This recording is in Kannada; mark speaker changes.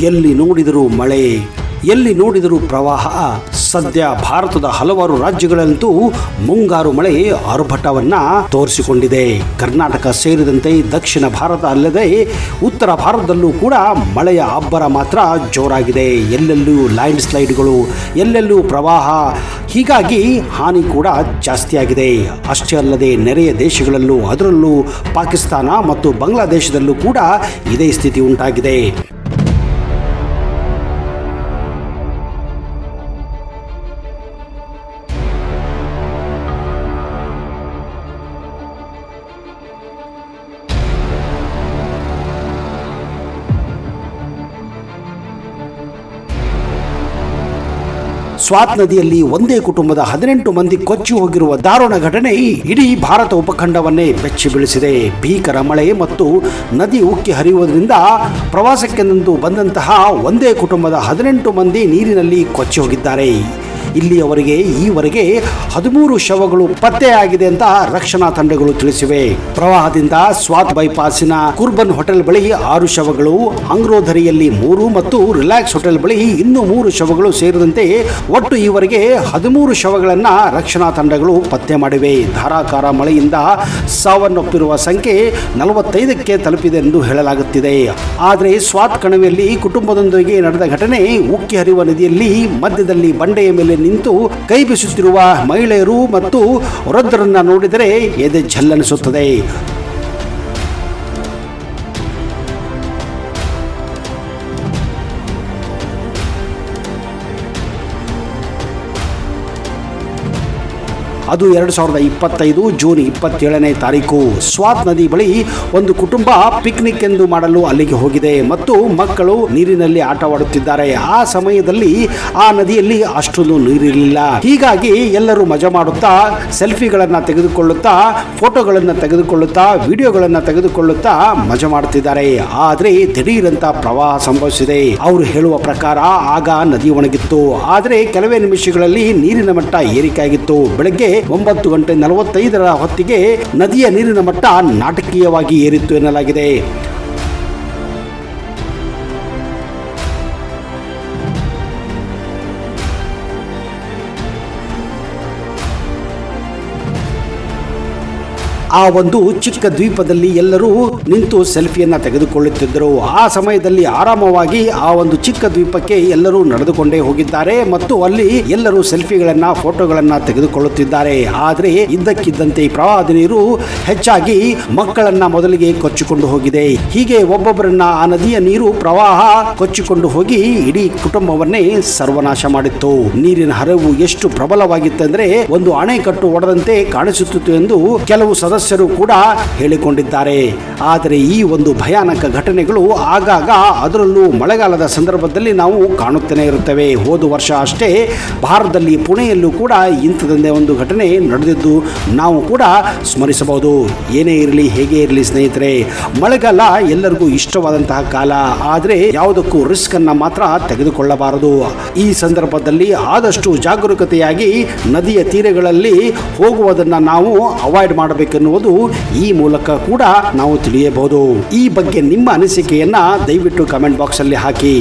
Speaker 1: ಎಲ್ಲಿ ನೋಡಿದರೂ ಮಳೆ, ಎಲ್ಲಿ ನೋಡಿದರೂ ಪ್ರವಾಹ. ಸದ್ಯ ಭಾರತದ ಹಲವಾರು ರಾಜ್ಯಗಳಂತೂ ಮುಂಗಾರು ಮಳೆ ಆರ್ಭಟವನ್ನ ತೋರಿಸಿಕೊಂಡಿದೆ. ಕರ್ನಾಟಕ ಸೇರಿದಂತೆ ದಕ್ಷಿಣ ಭಾರತ ಅಲ್ಲದೆ ಉತ್ತರ ಭಾರತದಲ್ಲೂ ಕೂಡ ಮಳೆಯ ಅಬ್ಬರ ಮಾತ್ರ ಜೋರಾಗಿದೆ. ಎಲ್ಲೆಲ್ಲೂ ಲ್ಯಾಂಡ್ ಸ್ಲೈಡ್ಗಳು, ಎಲ್ಲೆಲ್ಲೂ ಪ್ರವಾಹ. ಹೀಗಾಗಿ ಹಾನಿ ಕೂಡ ಜಾಸ್ತಿಯಾಗಿದೆ. ಅಷ್ಟೇ ಅಲ್ಲದೆ ನೆರೆಯ ದೇಶಗಳಲ್ಲೂ, ಅದರಲ್ಲೂ ಪಾಕಿಸ್ತಾನ ಮತ್ತು ಬಾಂಗ್ಲಾದೇಶದಲ್ಲೂ ಕೂಡ ಇದೇ ಸ್ಥಿತಿ ಉಂಟಾಗಿದೆ. ಸ್ವಾತ್ ನದಿಯಲ್ಲಿ ಒಂದೇ ಕುಟುಂಬದ 18 ಮಂದಿ ಕೊಚ್ಚಿ ಹೋಗಿರುವ ದಾರುಣ ಘಟನೆ ಇಡೀ ಭಾರತ ಉಪಖಂಡವನ್ನೇ ಬೆಚ್ಚಿ ಬೀಳಿಸಿದೆ. ಭೀಕರ ಮಳೆ ಮತ್ತು ನದಿ ಉಕ್ಕಿ ಹರಿಯುವುದರಿಂದ ಪ್ರವಾಸಕ್ಕೆಂದು ಬಂದಂತಹ ಒಂದೇ ಕುಟುಂಬದ 18 ಮಂದಿ ನೀರಿನಲ್ಲಿ ಕೊಚ್ಚಿ ಹೋಗಿದ್ದಾರೆ. ಇಲ್ಲಿಯವರೆಗೆ ಈವರೆಗೆ 13 ಶವಗಳು ಪತ್ತೆಯಾಗಿದೆ ಅಂತ ರಕ್ಷಣಾ ತಂಡಗಳು ತಿಳಿಸಿವೆ. ಪ್ರವಾಹದಿಂದ ಸ್ವಾತ್ ಬೈಪಾಸಿನ ಕುರ್ಬನ್ ಹೋಟೆಲ್ ಬಳಿ 6 ಶವಗಳು, ಅಂಗ್ರೋಧರಿಯಲ್ಲಿ 3 ಮತ್ತು ರಿಲ್ಯಾಕ್ಸ್ ಹೋಟೆಲ್ ಬಳಿ ಇನ್ನೂ 3 ಶವಗಳು ಸೇರಿದಂತೆ ಒಟ್ಟು ಈವರೆಗೆ 13 ಶವಗಳನ್ನ ರಕ್ಷಣಾ ತಂಡಗಳು ಪತ್ತೆ ಮಾಡಿವೆ. ಧಾರಾಕಾರ ಮಳೆಯಿಂದ ಸಾವನ್ನಪ್ಪಿರುವ ಸಂಖ್ಯೆ 45ಕ್ಕೆ ತಲುಪಿದೆ ಎಂದು ಹೇಳಲಾಗುತ್ತಿದೆ. ಆದರೆ ಸ್ವಾತ್ ಕಣಿವೆಯಲ್ಲಿ ಕುಟುಂಬದೊಂದಿಗೆ ನಡೆದ ಘಟನೆ ಉಕ್ಕಿ ಹರಿಯುವ ನದಿಯಲ್ಲಿ ಮಧ್ಯದಲ್ಲಿ ಬಂಡೆಯ ಮೇಲೆ ನಿಂತು ಕೈ ಬೀಸುತ್ತಿರುವ ಮಹಿಳೆಯರು ಮತ್ತು ವೃದ್ಧರನ್ನ ನೋಡಿದರೆ ಎದೆ ಝಲ್ಲನಿಸುತ್ತದೆ. ಅದು 2025 ಜೂನ್ 27ನೇ ತಾರೀಕು. ಸ್ವಾತ್ ನದಿ ಬಳಿ ಒಂದು ಕುಟುಂಬ ಪಿಕ್ನಿಕ್ ಎಂದು ಮಾಡಲು ಅಲ್ಲಿಗೆ ಹೋಗಿದೆ ಮತ್ತು ಮಕ್ಕಳು ನೀರಿನಲ್ಲಿ ಆಟವಾಡುತ್ತಿದ್ದಾರೆ. ಆ ಸಮಯದಲ್ಲಿ ಆ ನದಿಯಲ್ಲಿ ಅಷ್ಟೊಂದು ನೀರಿರಲಿಲ್ಲ. ಹೀಗಾಗಿ ಎಲ್ಲರೂ ಮಜಾ ಮಾಡುತ್ತಾ, ಸೆಲ್ಫಿಗಳನ್ನ ತೆಗೆದುಕೊಳ್ಳುತ್ತಾ, ಫೋಟೋಗಳನ್ನು ತೆಗೆದುಕೊಳ್ಳುತ್ತಾ, ವಿಡಿಯೋಗಳನ್ನು ತೆಗೆದುಕೊಳ್ಳುತ್ತಾ ಮಜಾ ಮಾಡುತ್ತಿದ್ದಾರೆ. ಆದರೆ ದಿಢೀರಂತ ಪ್ರವಾಹ ಸಂಭವಿಸಿದೆ. ಅವರು ಹೇಳುವ ಪ್ರಕಾರ ಆಗ ನದಿ ಒಣಗಿತ್ತು. ಆದರೆ ಕೆಲವೇ ನಿಮಿಷಗಳಲ್ಲಿ ನೀರಿನ ಮಟ್ಟ ಏರಿಕೆಯಾಗಿತ್ತು. ಬೆಳಗ್ಗೆ 9:45 ಹೊತ್ತಿಗೆ ನದಿಯ ನೀರಿನ ಮಟ್ಟ ನಾಟಕೀಯವಾಗಿ ಏರಿತ್ತು ಎನ್ನಲಾಗಿದೆ. ಆ ಒಂದು ಚಿಕ್ಕ ದ್ವೀಪದಲ್ಲಿ ಎಲ್ಲರೂ ನಿಂತು ಸೆಲ್ಫಿಯನ್ನ ತೆಗೆದುಕೊಳ್ಳುತ್ತಿದ್ದರು. ಆ ಸಮಯದಲ್ಲಿ ಆರಾಮವಾಗಿ ಆ ಒಂದು ಚಿಕ್ಕ ದ್ವೀಪಕ್ಕೆ ಎಲ್ಲರೂ ನಡೆದುಕೊಂಡೇ ಹೋಗಿದ್ದಾರೆ ಮತ್ತು ಅಲ್ಲಿ ಎಲ್ಲರೂ ಸೆಲ್ಫಿಗಳನ್ನ, ಫೋಟೋಗಳನ್ನ ತೆಗೆದುಕೊಳ್ಳುತ್ತಿದ್ದಾರೆ. ಆದರೆ ಇದ್ದಕ್ಕಿದ್ದಂತೆ ಪ್ರವಾಹದ ನೀರು ಹೆಚ್ಚಾಗಿ ಮಕ್ಕಳನ್ನ ಮೊದಲಿಗೆ ಕೊಚ್ಚಿಕೊಂಡು ಹೋಗಿದೆ. ಹೀಗೆ ಒಬ್ಬೊಬ್ಬರನ್ನ ಆ ನದಿಯ ನೀರು ಪ್ರವಾಹ ಕೊಚ್ಚಿಕೊಂಡು ಹೋಗಿ ಇಡೀ ಕುಟುಂಬವನ್ನೇ ಸರ್ವನಾಶ ಮಾಡಿತ್ತು. ನೀರಿನ ಹರಿವು ಎಷ್ಟು ಪ್ರಬಲವಾಗಿತ್ತೆಂದ್ರೆ ಒಂದು ಅಣೆಕಟ್ಟು ಒಡೆದಂತೆ ಕಾಣಿಸುತ್ತಿತ್ತು ಎಂದು ಕೆಲವು ಸದಸ್ಯರು ಕೂಡ ಹೇಳಿಕೊಂಡಿದ್ದಾರೆ. ಆದರೆ ಈ ಒಂದು ಭಯಾನಕ ಘಟನೆಗಳು ಆಗಾಗ, ಅದರಲ್ಲೂ ಮಳೆಗಾಲದ ಸಂದರ್ಭದಲ್ಲಿ ನಾವು ಕಾಣುತ್ತಲೇ ಇರುತ್ತೇವೆ. ಹೋದ ವರ್ಷ ಅಷ್ಟೇ ಭಾರತದಲ್ಲಿ ಪುಣೆಯಲ್ಲೂ ಕೂಡ ಇಂಥದೊಂದೇ ಒಂದು ಘಟನೆ ನಡೆದಿದ್ದು ನಾವು ಕೂಡ ಸ್ಮರಿಸಬಹುದು. ಏನೇ ಇರಲಿ, ಹೇಗೆ ಇರಲಿ ಸ್ನೇಹಿತರೆ, ಮಳೆಗಾಲ ಎಲ್ಲರಿಗೂ ಇಷ್ಟವಾದಂತಹ ಕಾಲ. ಆದರೆ ಯಾವುದಕ್ಕೂ ರಿಸ್ಕ್ ಅನ್ನ ಮಾತ್ರ ತೆಗೆದುಕೊಳ್ಳಬಾರದು. ಈ ಸಂದರ್ಭದಲ್ಲಿ ಆದಷ್ಟು ಜಾಗರೂಕತೆಯಾಗಿ ನದಿಯ ತೀರಗಳಲ್ಲಿ ಹೋಗುವುದನ್ನ ನಾವು ಅವಾಯ್ಡ್ ಮಾಡಬೇಕೆನ್ನುವುದು ಈ ಮೂಲಕ ಕೂಡ ನಾವು ತಿಳಿಯಬಹುದು. ಈ ಬಗ್ಗೆ ನಿಮ್ಮ ಅನಿಸಿಕೆಯನ್ನ ದಯವಿಟ್ಟು ಕಮೆಂಟ್ ಬಾಕ್ಸ್ ಅಲ್ಲಿ ಹಾಕಿ.